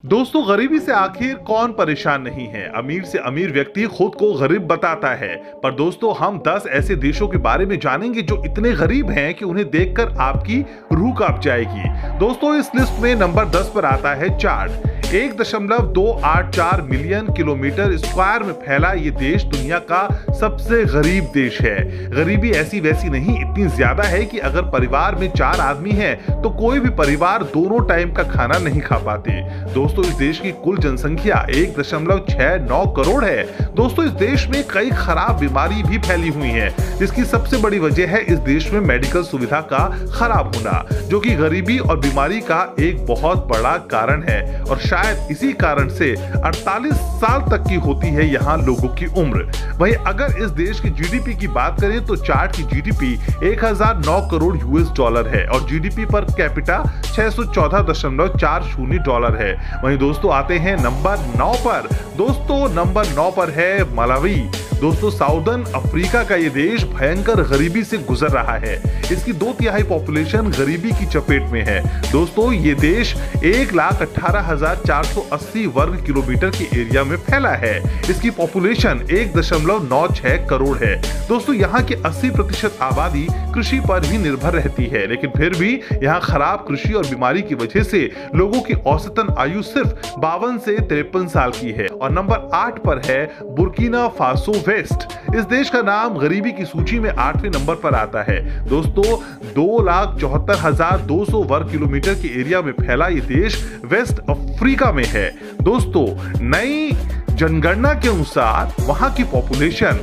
दोस्तों, गरीबी से आखिर कौन परेशान नहीं है। अमीर से अमीर व्यक्ति खुद को गरीब बताता है, पर दोस्तों हम 10 ऐसे देशों के बारे में जानेंगे जो इतने गरीब हैं कि उन्हें देखकर आपकी रूह कांप जाएगी। दोस्तों, इस लिस्ट में नंबर 10 पर आता है चाड। 1.284 मिलियन किलोमीटर स्क्वायर में फैला ये देश दुनिया का सबसे गरीब देश है। गरीबी ऐसी वैसी नहीं, इतनी ज्यादा है कि अगर परिवार में 4 आदमी हैं तो कोई भी परिवार दोनों टाइम का खाना नहीं खा पाते। दोस्तों, इस देश की कुल जनसंख्या 1.69 करोड़ है। दोस्तों, इस देश में कई खराब बीमारी भी फैली हुई है, जिसकी सबसे बड़ी वजह है इस देश में मेडिकल सुविधा का खराब होना, जो कि गरीबी और बीमारी का एक बहुत बड़ा कारण है। और शायद इसी कारण से 48 साल तक की होती है यहाँ लोगों की उम्र। वहीं अगर इस देश की जीडीपी की बात करें तो चाड की जीडीपी 1009 करोड़ यूएस डॉलर है और जीडीपी पर कैपिटा $614.40 है। वहीं दोस्तों आते हैं नंबर 9 पर। दोस्तों, नंबर 9 पर है मलावी। दोस्तों, साउदर्न अफ्रीका का ये देश भयंकर गरीबी से गुजर रहा है। इसकी 2/3 पॉपुलेशन गरीबी की चपेट में है। दोस्तों, ये देश 1,18,480 वर्ग किलोमीटर के एरिया में फैला है। इसकी पॉपुलेशन 1.96 करोड़ है। दोस्तों, यहाँ की 80% आबादी कृषि पर ही निर्भर रहती है, लेकिन फिर भी यहाँ खराब कृषि और बीमारी की वजह से लोगों की औसतन आयु सिर्फ 52 से 53 साल की है। और नंबर 8 पर है बुर्किना फासो वेस्ट। इस देश का नाम गरीबी की सूची में 8वें नंबर पर आता है। दोस्तों, 2,74,200 वर्ग किलोमीटर के एरिया में फैला ये देश वेस्ट अफ्रीका में है। दोस्तों, नई जनगणना के अनुसार वहां की पॉपुलेशन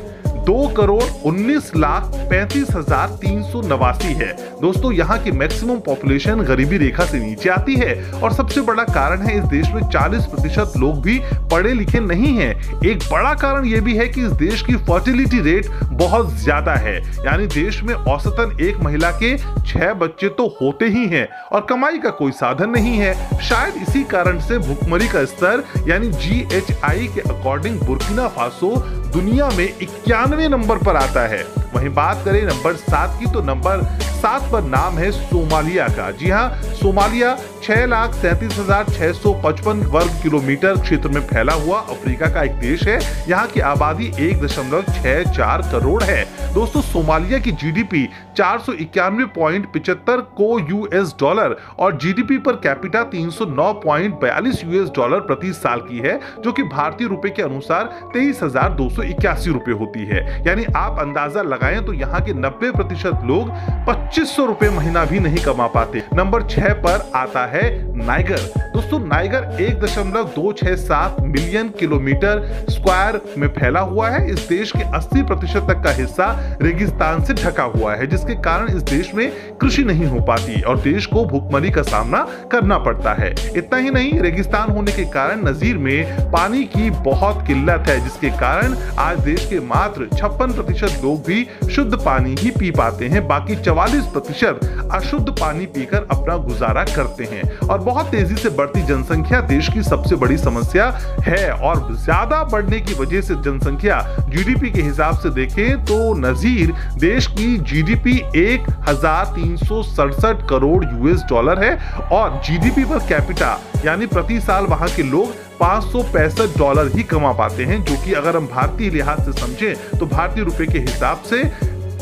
2,19,35,389 है। दोस्तों, यहाँ की मैक्सिमम पॉपुलेशन गरीबी रेखा से नीचे आती है और सबसे बड़ा कारण है इस देश में 40% लोग भी पढ़े लिखे नहीं हैं। एक बड़ा कारण यह भी है कि इस देश की फर्टिलिटी रेट बहुत ज्यादा है, यानी देश में औसतन एक महिला के 6 बच्चे तो होते ही हैं और कमाई का कोई साधन नहीं है। शायद इसी कारण से भुखमरी का स्तर यानी GHI के अकॉर्डिंग बुर्किना फासो दुनिया में 91वें नंबर पर आता है। वहीं बात करें नंबर 7 की, तो नंबर 7 पर नाम है सोमालिया का। जी हाँ, सोमालिया 6,37,655 वर्ग किलोमीटर क्षेत्र में फैला हुआ अफ्रीका का एक देश है। यहाँ की आबादी 1.64 करोड़ है। दोस्तों, सोमालिया की जीडीपी 491.75 को यूएस डॉलर और GDP per capita 309.42 US dollar प्रति साल की है, जो कि भारतीय रुपए के अनुसार 23,281 रुपए होती है। यानी आप अंदाजा लगाएं तो यहाँ के 90% लोग 2500 रुपए महीना भी नहीं कमा पाते। नंबर 6 पर आता है नाइगर। दोस्तों, नाइगर 1.267 मिलियन किलोमीटर स्क्वायर में फैला हुआ है। इस देश के 80% तक का हिस्सा रेगिस्तान से ढका हुआ है, जिसके कारण इस देश में कृषि नहीं हो पाती और देश को भुखमरी का सामना करना पड़ता है। इतना ही नहीं, रेगिस्तान होने के कारण नजीर में पानी की बहुत किल्लत है, जिसके कारण आज देश के मात्र 56% लोग भी शुद्ध पानी ही पी पाते हैं। बाकी 44% अशुद्ध पानी पीकर अपना गुजारा करते हैं। और बहुत तेजी से बढ़ती जनसंख्या देश की सबसे बड़ी समस्या है और ज्यादा बढ़ने की वजह से जनसंख्या जीडीपी के हिसाब से देखें तो नजीर देश की जीडीपी 1,367 करोड़ यूएस डॉलर है और जीडीपी पर कैपिटा यानी प्रति साल वहां के लोग $565 ही कमा पाते हैं, जो कि अगर हम भारतीय लिहाज से समझें तो भारतीय रुपए के हिसाब से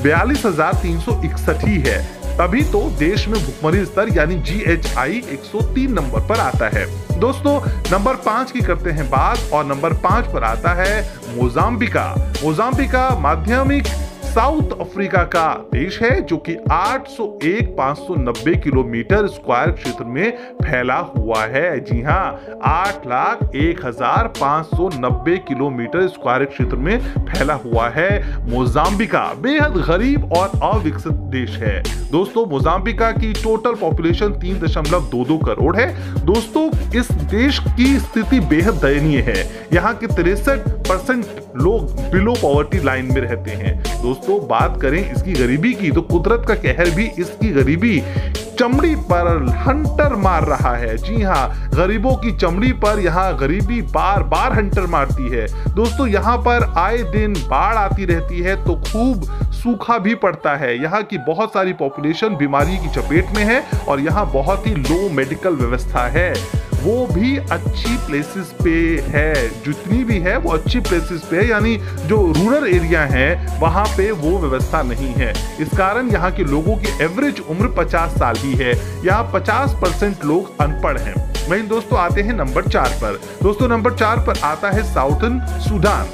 42,361 ही है। तभी तो देश में भुखमरी स्तर यानी GHI 103 नंबर पर आता है। दोस्तों, नंबर 5 की करते हैं बात और नंबर 5 पर आता है मोजाम्बिका। मोजाम्बिका माध्यमिक साउथ अफ्रीका का देश है, जो कि 801,590 किलोमीटर स्क्वायर क्षेत्र में फैला हुआ है। जी हाँ, 8,01,590 किलोमीटर स्क्वायर क्षेत्र में फैला हुआ है। मोजाम्बिका बेहद गरीब और अविकसित देश है। दोस्तों, मोजाम्बिका की टोटल पॉपुलेशन 3.22 करोड़ है। दोस्तों, इस देश की स्थिति बेहद दयनीय है। यहाँ के 63% लोग बिलो पॉवर्टी लाइन में रहते हैं। दोस्तों, बात करें इसकी गरीबी की तो कुदरत का कहर भी इसकी गरीबी चमड़ी पर हंटर मार रहा है। जी हाँ, गरीबों की चमड़ी पर यहाँ गरीबी बार बार हंटर मारती है। दोस्तों, यहाँ पर आए दिन बाढ़ आती रहती है तो खूब सूखा भी पड़ता है। यहाँ की बहुत सारी पॉपुलेशन बीमारी की चपेट में है और यहाँ बहुत ही लो मेडिकल व्यवस्था है। वो भी अच्छी प्लेसेस पे है, जितनी भी है वो अच्छी प्लेसेस पे है, यानी जो रूरल एरिया है वहां पे वो व्यवस्था नहीं है। इस कारण यहाँ के लोगों की एवरेज उम्र 50 साल ही है। यहाँ 50% लोग अनपढ़ हैं। वहीं दोस्तों आते हैं नंबर 4 पर। दोस्तों नंबर 4 पर आता है साउथर्न सूडान।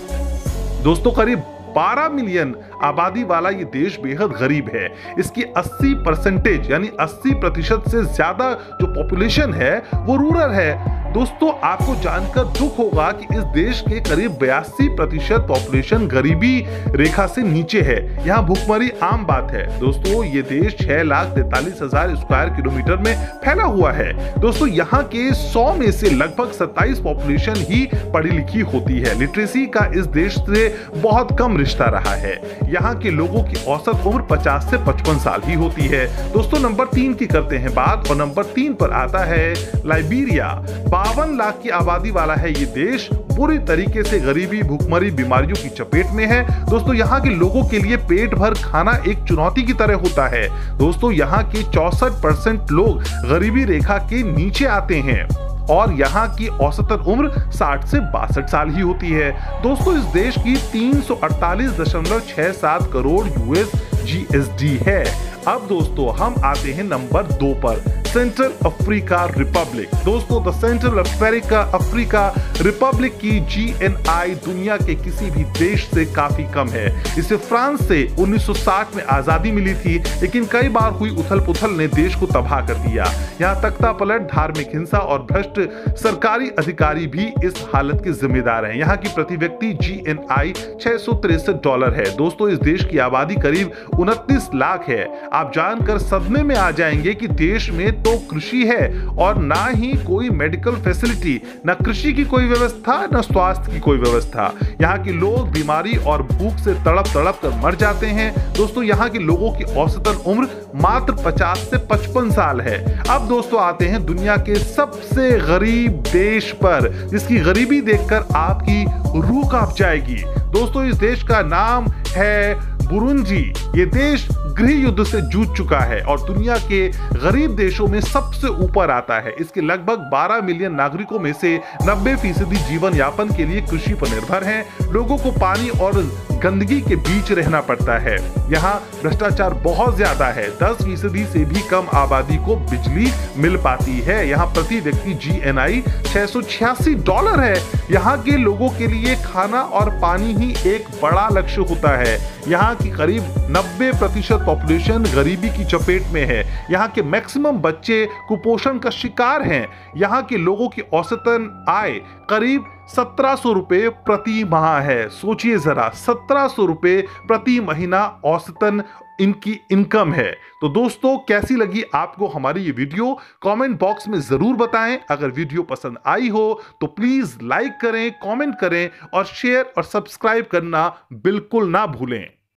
दोस्तों करीब 12 मिलियन आबादी वाला ये देश बेहद गरीब है। इसकी 80% यानी 80% से ज्यादा जो पॉपुलेशन है वो रूरल है। दोस्तों आपको जानकर दुख होगा कि इस देश के करीब 82% पॉपुलेशन गरीबी रेखा से नीचे है। यहाँ भूखमरी आम बात है। दोस्तों ये देश 6,43,000 स्क्वायर किलोमीटर में फैला हुआ है। दोस्तों यहाँ के 100 में से लगभग 27 पॉपुलेशन ही पढ़ी लिखी होती है। लिटरेसी का इस देश से बहुत कम रिश्ता रहा है। यहाँ के लोगों की औसत उम्र 50 से 55 साल ही होती है। दोस्तों नंबर 3 की करते हैं बात, और नंबर 3 पर आता है लाइबेरिया। 52 लाख की आबादी वाला है ये देश। पूरी तरीके से गरीबी, भूखमरी, बीमारियों की चपेट में है। दोस्तों यहाँ के लोगों के लिए पेट भर खाना एक चुनौती की तरह होता है। दोस्तों यहाँ के 64% लोग गरीबी रेखा के नीचे आते हैं और यहाँ की औसतन उम्र 60 से 62 साल ही होती है। दोस्तों इस देश की 348.67 करोड़ यूएस जीएसडी है। अब दोस्तों हम आते हैं नंबर 2 पर, सेंट्रल अफ्रीका रिपब्लिक। दोस्तों द सेंट्रल अफ्रीका रिपब्लिक की जीएनआई दुनिया के किसी भी देश से काफी कम है। इसे फ्रांस से 1960 में आजादी मिली थी, लेकिन कई बार हुई उथल पुथल ने देश को तबाह कर दिया। यहाँ तख्ता पलट, धार्मिक हिंसा और भ्रष्ट सरकारी अधिकारी भी इस हालत के जिम्मेदार हैं। यहाँ की प्रति व्यक्ति जीएनआई $663 है। दोस्तों इस देश की आबादी करीब 29 लाख है। आप जानकर सदमे में आ जाएंगे कि देश में तो कृषि है और ना ही कोई मेडिकल फैसिलिटी, ना कृषि की कोई व्यवस्था, ना स्वास्थ्य की कोई व्यवस्था। यहाँ के लोग बीमारी और भूख से तड़प तड़प कर मर जाते हैं। दोस्तों यहाँ के लोगों की औसतन उम्र मात्र 50 से 55 साल है। अब दोस्तों आते हैं दुनिया के सबसे गरीब देश पर, जिसकी गरीबी देखकर आपकी रूह कांप जाएगी। दोस्तों इस देश का नाम है बुरुंडी। ये देश गृह युद्ध से जूझ चुका है और दुनिया के गरीब देशों में सबसे ऊपर आता है। इसके लगभग 12 मिलियन नागरिकों में से 90% जीवन यापन के लिए कृषि पर निर्भर हैं। लोगों को पानी और गंदगी के बीच रहना पड़ता है। यहाँ भ्रष्टाचार बहुत ज्यादा है। 10% से भी कम आबादी को बिजली मिल पाती है। यहाँ प्रति व्यक्ति जीएनआई $686 है। यहाँ के लोगों के लिए खाना और पानी ही एक बड़ा लक्ष्य होता है। यहाँ की करीब 90% पॉपुलेशन गरीबी की चपेट में है। यहाँ के मैक्सिमम बच्चे कुपोषण का शिकार हैं। यहाँ के लोगों की औसतन आय करीब 1700 रुपए प्रति माह है। सोचिए जरा, 1700 रुपए प्रति महीना औसतन इनकी इनकम है। तो दोस्तों कैसी लगी आपको हमारी ये वीडियो, कमेंट बॉक्स में जरूर बताएं। अगर वीडियो पसंद आई हो तो प्लीज लाइक करें, कमेंट करें और शेयर और सब्सक्राइब करना बिल्कुल ना भूलें।